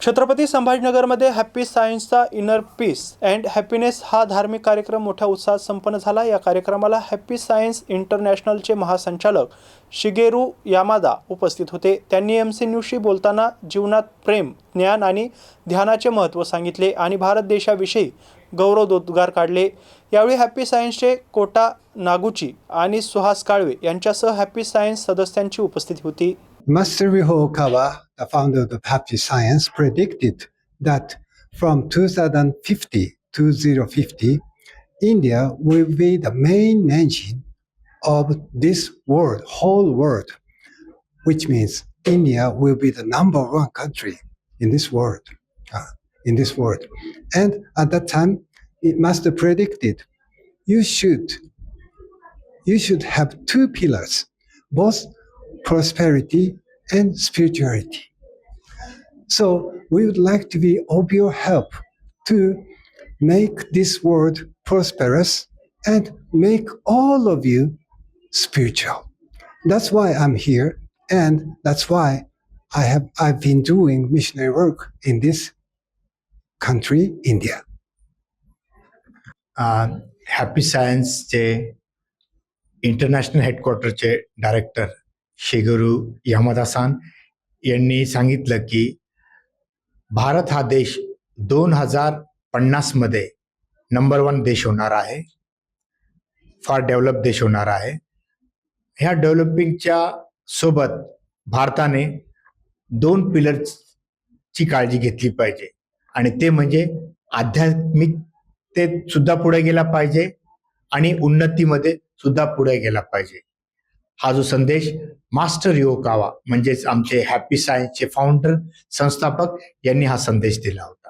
Chhatrapati संभाजीनगरमध्ये happy सायन्सचा inner peace and happiness हा धार्मिक कार्यक्रम मोठ्या उत्साहात संपन्न झाला। या कार्यक्रमाला हॅपी सायन्स इंटरनॅशनलचे महासंचालक शिगेरू यामादा उपस्थित होते। त्यांनी एमसी न्यूजशी बोलताना जीवनात प्रेम, ज्ञान आणि ध्यानाचे महत्त्व सांगितले आणि भारत देशाविषयी गौरवोद्गार काढले। यावेळी हॅपी सायन्सचे कोटा नागुची आणि सुहास काळवे यांच्यासह हॅपी सायन्स सदस्यांची उपस्थिती होती। Master Riho Okawa, the founder of Happy Science, predicted that from 2050, India will be the main engine of this world, whole world, which means India will be the number one country in this world. And at that time, Master predicted you should have two pillars, both prosperity and spirituality. So we would like to be of your help to make this world prosperous and make all of you spiritual. That's why I'm here, and that's why I've been doing missionary work in this country, India. Happy सायन्सचे international हेडक्वार्टरचे director Shigeru Yamada san यांनी सांगितलं की भारत हा देश 2050 मध्ये number 1 देश होणार आहे, फार डेव्हलप देश होणार आहे। ह्या डेव्हलपिंगच्या सोबत भारताने 2 पिलर्सची काळजी घेतली पाहिजे आणि ते म्हणजे आध्यात्मिकतेत सुद्धा पुढे गेला पाहिजे आणि उन्नतीमध्ये सुद्धा पुढे गेला पाहिजे। हा जो संदेश मास्टर रिहो ओकावा म्हणजेच आमचे हॅपी सायन्सचे फाउंडर संस्थापक यांनी हा संदेश दिला होता।